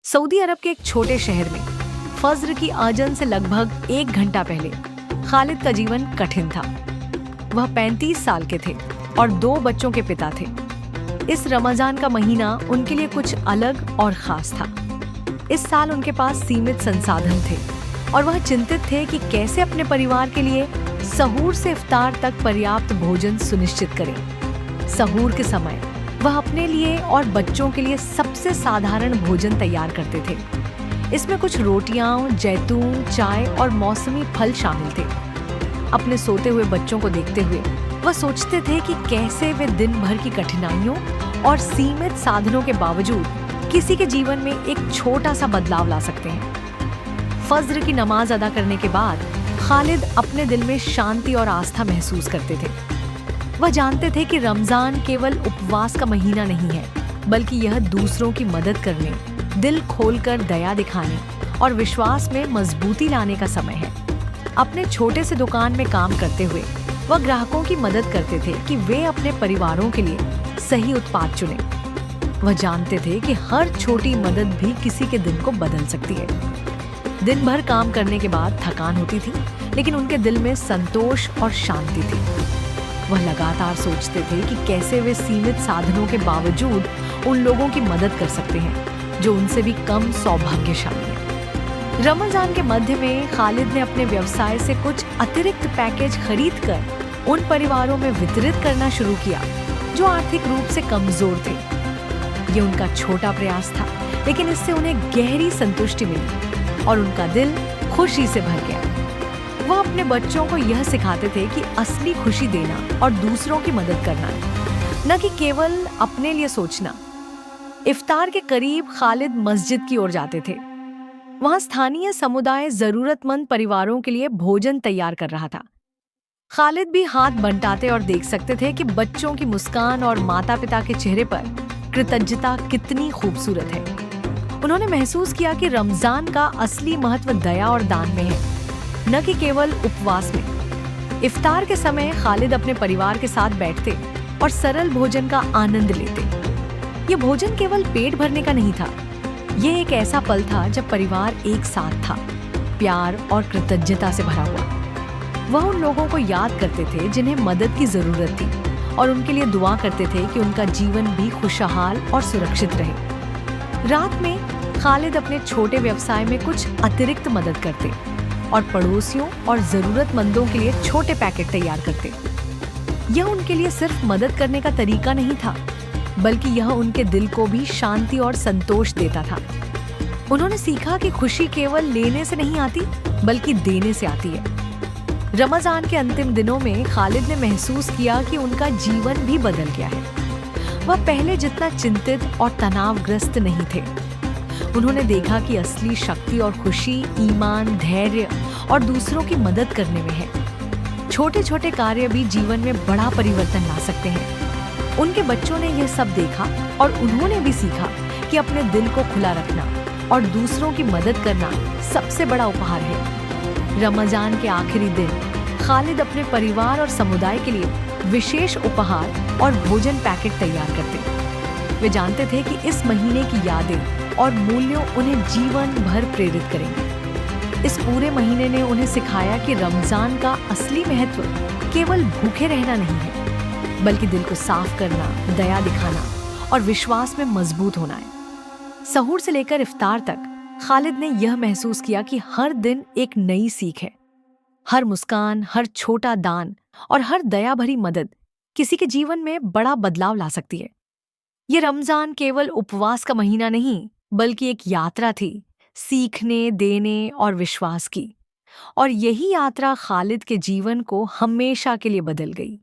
Saudi अरब के एक छोटे शहर में फज्र की आजन से लगभग 1 घंटा पहले खालिद का जीवन कठिन था। वह 35 साल के थे और 2 बच्चों के पिता थे। इस रमजान का महीना उनके लिए कुछ अलग और खास था। इस साल उनके पास सीमित संसाधन थे और वह चिंतित थे कि कैसे अपने परिवार के लिए सहूर से इफ्तार तक पर्याप्त भोजन सुनिश्चित करें। सहूर के समय वह अपने लिए और बच्चों के लिए सबसे साधारण भोजन तैयार करते थे। इसमें कुछ रोटियां, जैतून, चाय और मौसमी फल शामिल थे। अपने सोते हुए बच्चों को देखते हुए वह सोचते थे कि कैसे वे दिन भर की कठिनाइयों और सीमित साधनों के बावजूद किसी के जीवन में एक छोटा सा बदलाव ला सकते हैं। फज्र की नमाज अदा करने के बाद खालिद अपने दिल में शांति और आस्था महसूस करते थे। वह जानते थे कि रमजान केवल उपवास का महीना नहीं है, बल्कि यह दूसरों की मदद करने, दिल खोलकर दया दिखाने और विश्वास में मजबूती लाने का समय है। अपने छोटे से दुकान में काम करते हुए वह ग्राहकों की मदद करते थे कि वे अपने परिवारों के लिए सही उत्पाद चुनें। वह जानते थे कि हर छोटी मदद भी किसी के दिन को बदल सकती है। दिन भर काम करने के बाद थकान होती थी, लेकिन उनके दिल में संतोष और शांति थी। वह लगातार सोचते थे कि कैसे वे सीमित साधनों के बावजूद उन लोगों की मदद कर सकते हैं जो उनसे भी कम सौभाग्यशाली हैं। रमजान के मध्य में खालिद ने अपने व्यवसाय से कुछ अतिरिक्त पैकेज खरीदकर उन परिवारों में वितरित करना शुरू किया जो आर्थिक रूप से कमजोर थे। ये उनका छोटा प्रयास था, लेकिन इससे उन्हें गहरी संतुष्टि मिली और उनका दिल खुशी से भर गया। वह अपने बच्चों को यह सिखाते थे कि असली खुशी देना और दूसरों की मदद करना, न कि केवल अपने लिए सोचना। इफ्तार के करीब खालिद मस्जिद की ओर जाते थे। वहां स्थानीय समुदाय जरूरतमंद परिवारों के लिए भोजन तैयार कर रहा था। खालिद भी हाथ बंटाते और देख सकते थे कि बच्चों की मुस्कान और माता पिता के चेहरे पर कृतज्ञता कितनी खूबसूरत है। उन्होंने महसूस किया कि रमजान का असली महत्व दया और दान में है, न कि केवल उपवास में। इफ्तार के समय खालिद अपने परिवार के साथ बैठते और सरल भोजन का आनंद लेते। ये भोजन केवल पेट भरने का नहीं था, ये एक ऐसा पल था जब परिवार एक साथ था, प्यार और कृतज्ञता से भरा हुआ। वह उन लोगों को याद करते थे जिन्हें मदद की जरूरत थी और उनके लिए दुआ करते थे कि उनका जीवन भी खुशहाल और सुरक्षित रहे। रात में खालिद अपने छोटे व्यवसाय में कुछ अतिरिक्त मदद करते और पड़ोसियों और जरूरतमंदों के लिए छोटे पैकेट तैयार करते। यह उनके लिए सिर्फ मदद करने का तरीका नहीं था, बल्कि यह उनके दिल को भी शांति और संतोष देता था। उन्होंने सीखा कि खुशी केवल लेने से नहीं आती, बल्कि देने से आती है। रमजान के अंतिम दिनों में खालिद ने महसूस किया कि उनका जीवन भी बदल गया है। वह पहले जितना चिंतित और तनावग्रस्त नहीं थे। उन्होंने देखा कि असली शक्ति और खुशी ईमान, धैर्य और दूसरों की मदद करने में है। छोटे छोटे कार्य भी जीवन में बड़ा परिवर्तन ला सकते हैं। उनके बच्चों ने यह सब देखा और उन्होंने भी सीखा कि अपने दिल को खुला रखना और दूसरों की मदद करना सबसे बड़ा उपहार है। रमजान के आखिरी दिन खालिद अपने परिवार और समुदाय के लिए विशेष उपहार और भोजन पैकेट तैयार करते। वे जानते थे कि इस महीने की यादें और मूल्यों उन्हें जीवन भर प्रेरित करेंगे। इस पूरे महीने ने उन्हें सिखाया कि रमजान का असली महत्व केवल भूखे रहना नहीं है, बल्कि दिल को साफ करना, दया दिखाना और विश्वास में मजबूत होना है। सहूर से लेकर इफ्तार तक खालिद ने यह महसूस किया कि हर दिन एक नई सीख है। हर मुस्कान, हर छोटा दान और हर दया भरी मदद किसी के जीवन में बड़ा बदलाव ला सकती है। ये रमजान केवल उपवास का महीना नहीं, बल्कि एक यात्रा थी, सीखने, देने और विश्वास की। और यही यात्रा खालिद के जीवन को हमेशा के लिए बदल गई।